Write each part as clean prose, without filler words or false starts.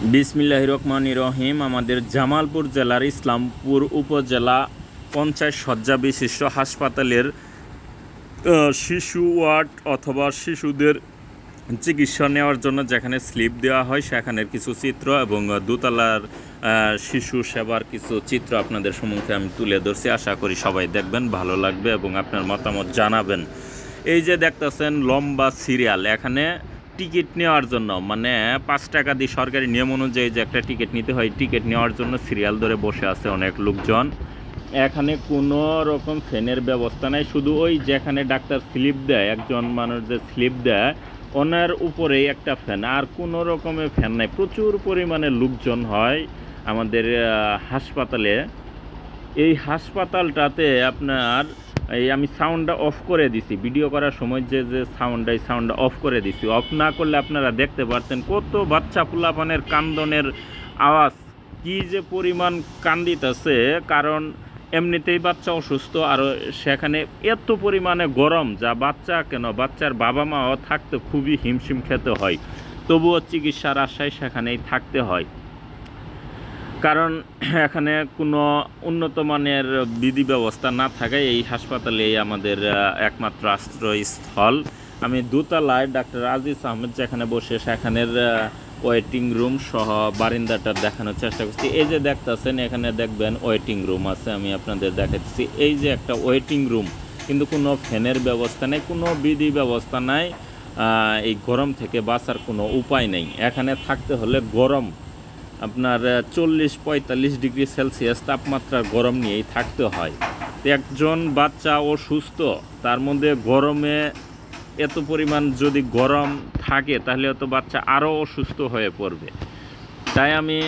বিসমিল্লাহির রহমানির রহিম। আমাদের জামালপুর জেলার ইসলামপুর উপজেলা 50 শয্যা বিশিষ্ট হাসপাতালের শিশু ওয়ার্ড অথবা শিশুদের চিকিৎসা নেওয়ার জন্য যেখানে স্লিপ দেওয়া হয় সেখানের কিছু চিত্র এবং দোতলার শিশু সেবার কিছু চিত্র আপনাদের সম্মুখে আমি তুলে ধরছি। আশা করি সবাই দেখবেন, ভালো লাগবে এবং আপনার মতামত জানাবেন। এই যে দেখতেছেন লম্বা সিরিয়াল, এখানে টিকিট নেওয়ার জন্য মানে 5 টাকা দিয়ে সরকারি নিয়ম অনুযায়ী যে একটা টিকিট নিতে হয়, টিকিট নেওয়ার জন্য সিরিয়াল ধরে বসে আছে অনেক লোকজন। এখানে কোনো রকম ফ্যানের ব্যবস্থা নাই, শুধু ওই যেখানে ডাক্তার স্লিপ দেয়, একজন মানুষ যে স্লিপ দেয় ওনার উপরেই একটা ফ্যান, আর কোনো রকমের ফ্যান নাই। প্রচুর পরিমাণে লোকজন হয় আমাদের হাসপাতালে। এই হাসপাতালটাতে আপনার আমি সাউন্ডটা অফ করে দিছি, ভিডিও করার সময় যে সাউন্ডটা অফ করে দিছি। অফ না করলে আপনারা দেখতে পারতেন কত বাচ্চা পোলাপানের কান্দনের আওয়াজ, কি যে পরিমাণ কান্দিতেছে। কারণ এমনিতেই বাচ্চা অসুস্থ, আর সেখানে এত পরিমাণে গরম যা বাচ্চার বাবা মাও থাকতে খুবই হিমশিম খেতে হয়, তবুও চিকিৎসার আশায় সেখানেই থাকতে হয়। কারণ এখানে কোনো উন্নত মানের বিধি ব্যবস্থা না থাকায় এই হাসপাতালেই আমাদের একমাত্র আশ্রয়স্থল। আমি দোতলায় ডাক্তার আজিজ আহমেদ যেখানে বসে সেখানের ওয়েটিং রুম সহ বারিন্দাটা দেখানোর চেষ্টা করছি। এই যে দেখতেছেন এখানে দেখবেন ওয়েটিং রুম আছে, আমি আপনাদের দেখাচ্ছি। এই যে একটা ওয়েটিং রুম, কিন্তু কোনো ফ্যানের ব্যবস্থা নেই, কোনো বিধি ব্যবস্থা নাই। এই গরম থেকে বাঁচার কোনো উপায় নেই। এখানে থাকতে হলে গরম আপনার 40-45 ডিগ্রি সেলসিয়াস তাপমাত্রার গরম নিয়েই থাকতে হয়। একজন বাচ্চা অসুস্থ, তার মধ্যে গরমে এত পরিমাণ যদি গরম থাকে তাহলে তো বাচ্চা আরও অসুস্থ হয়ে পড়বে। তাই আমি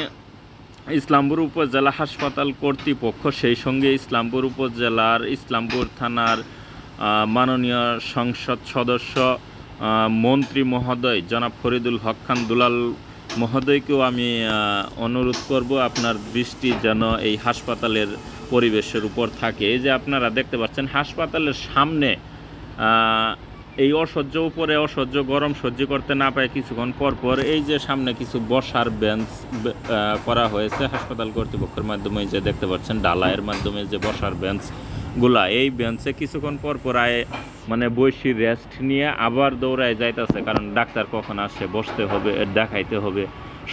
ইসলামপুর উপজেলা হাসপাতাল কর্তৃপক্ষ, সেই সঙ্গে ইসলামপুর উপজেলার ইসলামপুর থানার মাননীয় সংসদ সদস্য মন্ত্রী মহোদয় জনাব ফরিদুল হক খান দুলাল মহোদয়কেও আমি অনুরোধ করব আপনার দৃষ্টি যেন এই হাসপাতালের পরিবেশের উপর থাকে। এই যে আপনারা দেখতে পাচ্ছেন হাসপাতালের সামনে এই অসহ্য গরম সহ্য করতে না পায় কিছুক্ষণ পর এই যে সামনে কিছু বসার বেঞ্চ করা হয়েছে হাসপাতাল কর্তৃপক্ষের মাধ্যমে। যে দেখতে পাচ্ছেন ডালায়ের মাধ্যমে যে বসার বেঞ্চগুলা, এই বেঞ্চে কিছুক্ষণ পর মানে বসি রেস্ট নিয়ে আবার দৌড়ায় যাইতেছে, কারণ ডাক্তার কখন আসে, বসতে হবে, দেখাইতে হবে।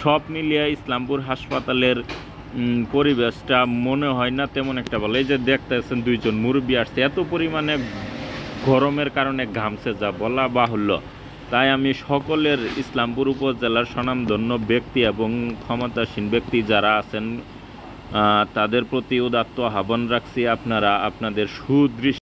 সব মিলিয়ে ইসলামপুর হাসপাতালের পরিবেশটা মনে হয় না তেমন একটা ভালো। এই যে দেখতেছেন দুইজন মুরব্বী আসছে, এত পরিমাণে গরমের কারণে ঘামছে যা বলা বাহুল্য। তাই আমি সকলের ইসলামপুর উপজেলার স্বনামধন্য ব্যক্তি এবং ক্ষমতাসীন ব্যক্তি যারা আছেন তাদের প্রতি উদাত্ত আহ্বান রাখছি, আপনারা আপনাদের সুদৃষ্টি